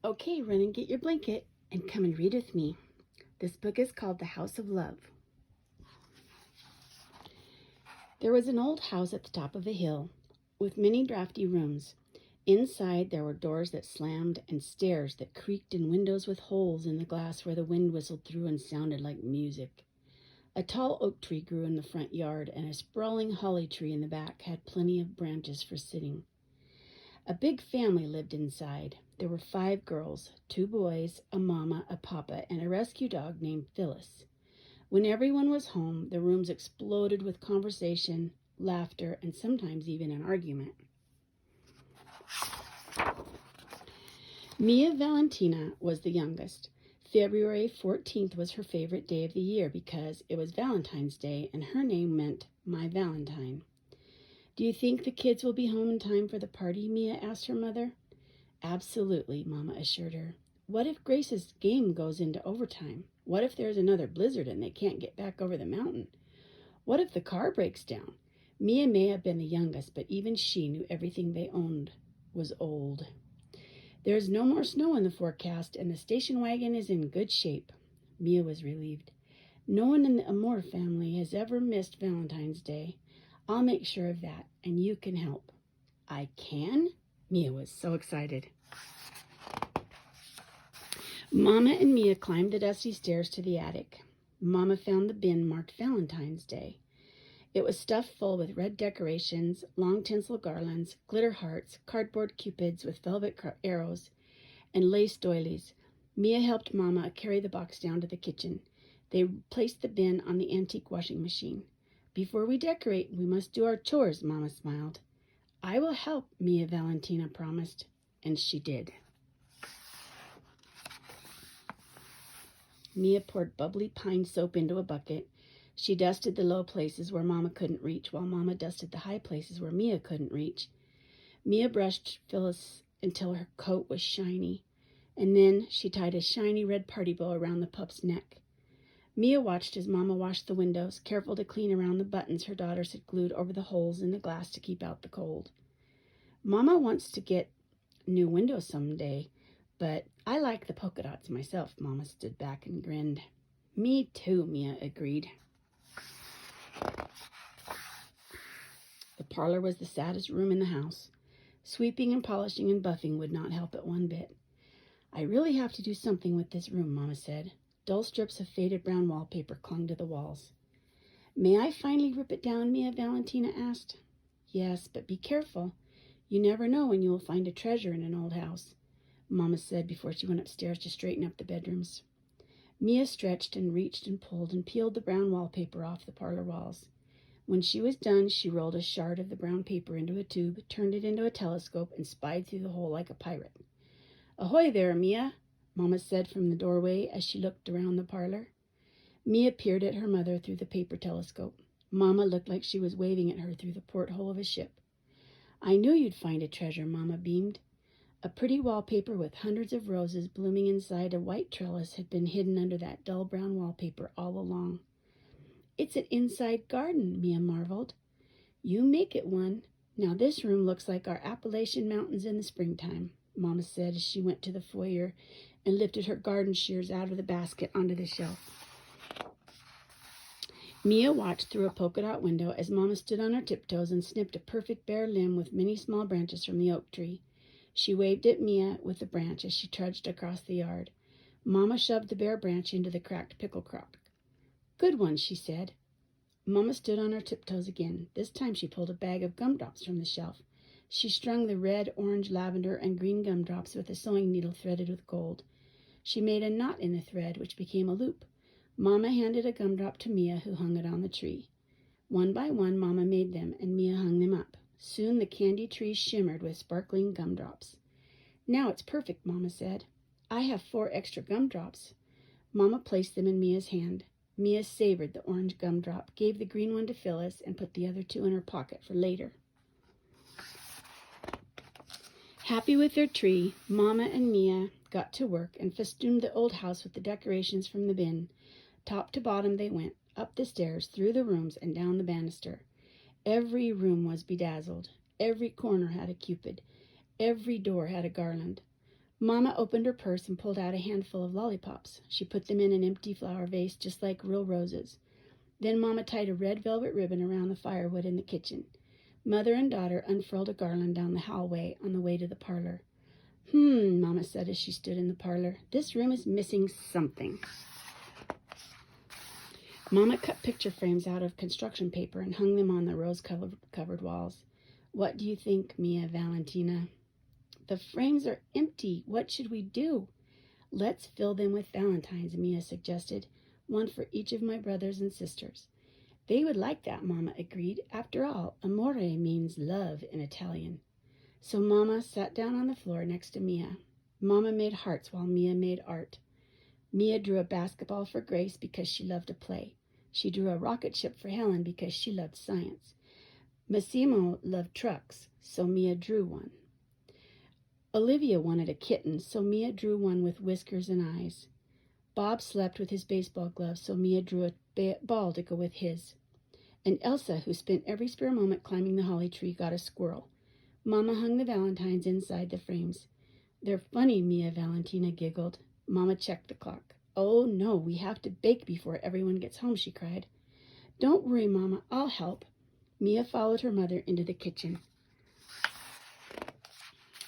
Okay, run and get your blanket and come and read with me. This book is called The House of Love. There was an old house at the top of a hill with many drafty rooms. Inside there were doors that slammed and stairs that creaked and windows with holes in the glass where the wind whistled through and sounded like music. A tall oak tree grew in the front yard, and a sprawling holly tree in the back had plenty of branches for sitting. A big family lived inside. There were 5 girls, 2 boys, a mama, a papa, and a rescue dog named Phyllis. When everyone was home, the rooms exploded with conversation, laughter, and sometimes even an argument. Mia Valentina was the youngest. February 14th was her favorite day of the year because it was Valentine's Day and her name meant My Valentine. Do you think the kids will be home in time for the party? Mia asked her mother. Absolutely, Mama assured her. What if Grace's game goes into overtime? What if there's another blizzard and they can't get back over the mountain? What if the car breaks down? Mia may have been the youngest, but even she knew everything they owned was old. There is no more snow in the forecast, and the station wagon is in good shape. Mia was relieved. No one in the Amore family has ever missed Valentine's Day. I'll make sure of that, and you can help. I can? Mia was so excited. Mama and Mia climbed the dusty stairs to the attic. Mama found the bin marked Valentine's Day. It was stuffed full with red decorations, long tinsel garlands, glitter hearts, cardboard cupids with velvet arrows, and lace doilies. Mia helped Mama carry the box down to the kitchen. They placed the bin on the antique washing machine. Before we decorate, we must do our chores, Mama smiled. I will help, Mia Valentina promised, and she did. Mia poured bubbly pine soap into a bucket. She dusted the low places where Mama couldn't reach, while Mama dusted the high places where Mia couldn't reach. Mia brushed Phyllis until her coat was shiny, and then she tied a shiny red party bow around the pup's neck. Mia watched as Mama washed the windows, careful to clean around the buttons her daughters had glued over the holes in the glass to keep out the cold. Mama wants to get new windows someday, but I like the polka dots myself. Mama stood back and grinned. Me too, Mia agreed. The parlor was the saddest room in the house. Sweeping and polishing and buffing would not help it one bit. I really have to do something with this room, Mama said. Dull strips of faded brown wallpaper clung to the walls. May I finally rip it down, Mia Valentina asked. Yes, but be careful. You never know when you will find a treasure in an old house, Mama said before she went upstairs to straighten up the bedrooms. Mia stretched and reached and pulled and peeled the brown wallpaper off the parlor walls. When she was done, she rolled a shard of the brown paper into a tube, turned it into a telescope, and spied through the hole like a pirate. Ahoy there, Mia, Mama said from the doorway as she looked around the parlor. Mia peered at her mother through the paper telescope. Mama looked like she was waving at her through the porthole of a ship. I knew you'd find a treasure, Mama beamed. A pretty wallpaper with hundreds of roses blooming inside a white trellis had been hidden under that dull brown wallpaper all along. It's an inside garden, Mia marveled. You make it one. Now this room looks like our Appalachian Mountains in the springtime, Mama said as she went to the foyer and lifted her garden shears out of the basket onto the shelf. Mia watched through a polka dot window as Mama stood on her tiptoes and snipped a perfect bare limb with many small branches from the oak tree. She waved at Mia with the branch as she trudged across the yard. Mama shoved the bare branch into the cracked pickle crock. Good one, she said. Mama stood on her tiptoes again. This time she pulled a bag of gumdrops from the shelf. She strung the red, orange, lavender, and green gumdrops with a sewing needle threaded with gold. She made a knot in the thread, which became a loop. Mama handed a gumdrop to Mia, who hung it on the tree. One by one, Mama made them, and Mia hung them up. Soon the candy tree shimmered with sparkling gumdrops. Now it's perfect, Mama said. I have 4 extra gumdrops. Mama placed them in Mia's hand. Mia savored the orange gumdrop, gave the green one to Phyllis, and put the other 2 in her pocket for later. Happy with their tree, Mama and Mia got to work and festooned the old house with the decorations from the bin. Top to bottom they went, up the stairs, through the rooms, and down the banister. Every room was bedazzled. Every corner had a cupid. Every door had a garland. Mama opened her purse and pulled out a handful of lollipops. She put them in an empty flower vase just like real roses. Then Mama tied a red velvet ribbon around the firewood in the kitchen. Mother and daughter unfurled a garland down the hallway on the way to the parlor. Mama said as she stood in the parlor. This room is missing something. Mama cut picture frames out of construction paper and hung them on the rose-covered walls. What do you think, Mia Valentina? The frames are empty. What should we do? Let's fill them with valentines, Mia suggested. One for each of my brothers and sisters. They would like that, Mama agreed. After all, amore means love in Italian. So Mama sat down on the floor next to Mia. Mama made hearts while Mia made art. Mia drew a basketball for Grace because she loved to play. She drew a rocket ship for Helen because she loved science. Massimo loved trucks, so Mia drew one. Olivia wanted a kitten, so Mia drew one with whiskers and eyes. Bob slept with his baseball glove, so Mia drew a ball to go with his. And Elsa, who spent every spare moment climbing the holly tree, got a squirrel. Mama hung the valentines inside the frames. They're funny, Mia Valentina giggled. Mama checked the clock. Oh, no, we have to bake before everyone gets home, she cried. Don't worry, Mama, I'll help. Mia followed her mother into the kitchen.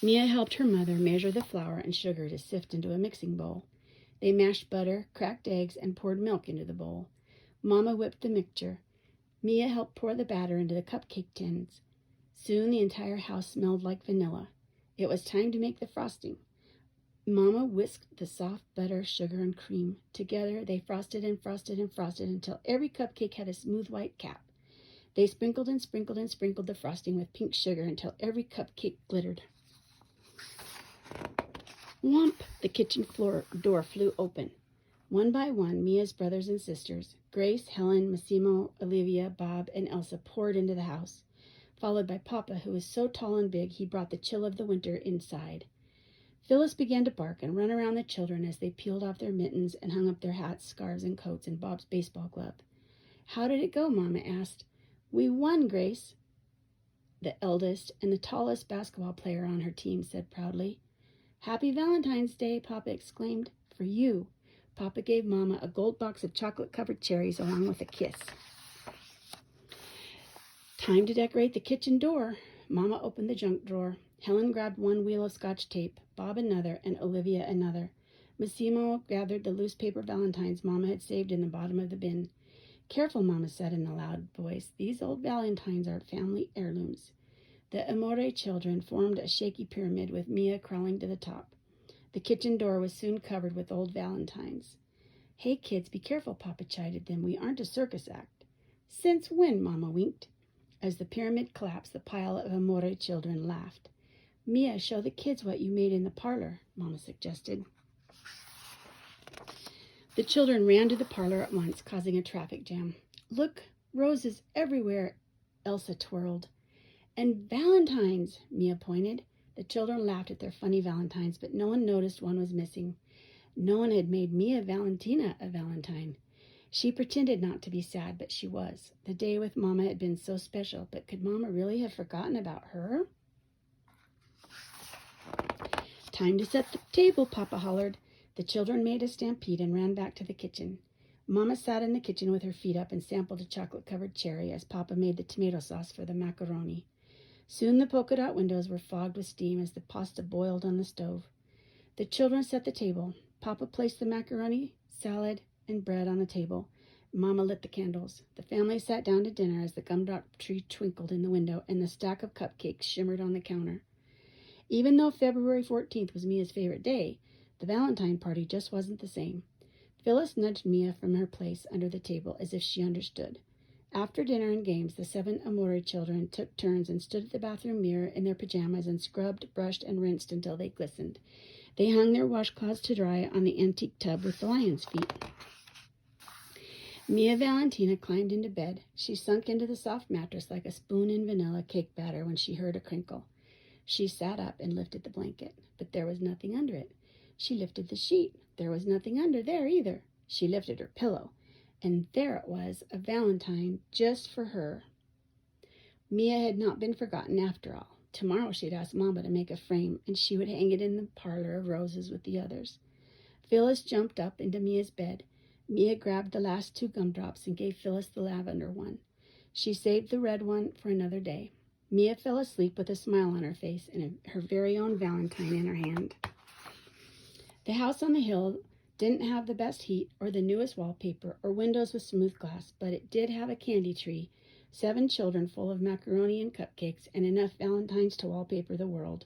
Mia helped her mother measure the flour and sugar to sift into a mixing bowl. They mashed butter, cracked eggs, and poured milk into the bowl. Mama whipped the mixture. Mia helped pour the batter into the cupcake tins. Soon the entire house smelled like vanilla. It was time to make the frosting. Mama whisked the soft butter, sugar, and cream. Together they frosted and frosted and frosted until every cupcake had a smooth white cap. They sprinkled and sprinkled and sprinkled the frosting with pink sugar until every cupcake glittered. Whomp! The kitchen door flew open. One by one, Mia's brothers and sisters, Grace, Helen, Massimo, Olivia, Bob, and Elsa, poured into the house, followed by Papa, who was so tall and big he brought the chill of the winter inside. Phyllis began to bark and run around the children as they peeled off their mittens and hung up their hats, scarves, and coats in Bob's baseball glove. How did it go, Mama asked. We won, Grace, the eldest and the tallest basketball player on her team said proudly. Happy Valentine's Day, Papa exclaimed. For you. Papa gave Mama a gold box of chocolate-covered cherries along with a kiss. Time to decorate the kitchen door. Mama opened the junk drawer. Helen grabbed one wheel of Scotch tape, Bob another, and Olivia another. Massimo gathered the loose paper valentines Mama had saved in the bottom of the bin. Careful, Mama said in a loud voice. These old valentines are family heirlooms. The Amore children formed a shaky pyramid with Mia crawling to the top. The kitchen door was soon covered with old valentines. Hey, kids, be careful, Papa chided them. We aren't a circus act. Since when? Mama winked. As the pyramid collapsed, the pile of Amore children laughed. Mia, show the kids what you made in the parlor, Mama suggested. The children ran to the parlor at once, causing a traffic jam. Look, roses everywhere, Elsa twirled. And valentines, Mia pointed. The children laughed at their funny valentines, but no one noticed one was missing. No one had made Mia Valentina a valentine. She pretended not to be sad, but she was. The day with Mama had been so special, but could Mama really have forgotten about her? Time to set the table, Papa hollered. The children made a stampede and ran back to the kitchen. Mama sat in the kitchen with her feet up and sampled a chocolate-covered cherry as Papa made the tomato sauce for the macaroni. Soon the polka-dot windows were fogged with steam as the pasta boiled on the stove. The children set the table. Papa placed the macaroni, salad, and bread on the table. Mama lit the candles. The family sat down to dinner as the gumdrop tree twinkled in the window and the stack of cupcakes shimmered on the counter. Even though February 14th was Mia's favorite day, the Valentine party just wasn't the same. Phyllis nudged Mia from her place under the table as if she understood. After dinner and games, the 7 Amore children took turns and stood at the bathroom mirror in their pajamas and scrubbed, brushed, and rinsed until they glistened. They hung their washcloths to dry on the antique tub with the lion's feet. Mia Valentina climbed into bed. She sunk into the soft mattress like a spoon in vanilla cake batter when she heard a crinkle. She sat up and lifted the blanket, but there was nothing under it. She lifted the sheet. There was nothing under there either. She lifted her pillow, and there it was, a valentine just for her. Mia had not been forgotten after all. Tomorrow she'd ask Mama to make a frame, and she would hang it in the parlor of roses with the others. Phyllis jumped up into Mia's bed. Mia grabbed the last 2 gumdrops and gave Phyllis the lavender one. She saved the red one for another day. Mia fell asleep with a smile on her face and her very own valentine in her hand. The house on the hill didn't have the best heat or the newest wallpaper or windows with smooth glass, but it did have a candy tree, 7 children full of macaroni and cupcakes, and enough valentines to wallpaper the world.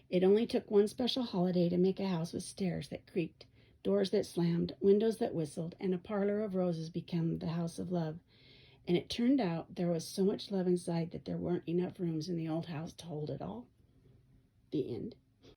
It only took one special holiday to make a house with stairs that creaked, doors that slammed, windows that whistled, and a parlor of roses become the house of love. And it turned out there was so much love inside that there weren't enough rooms in the old house to hold it all. The end.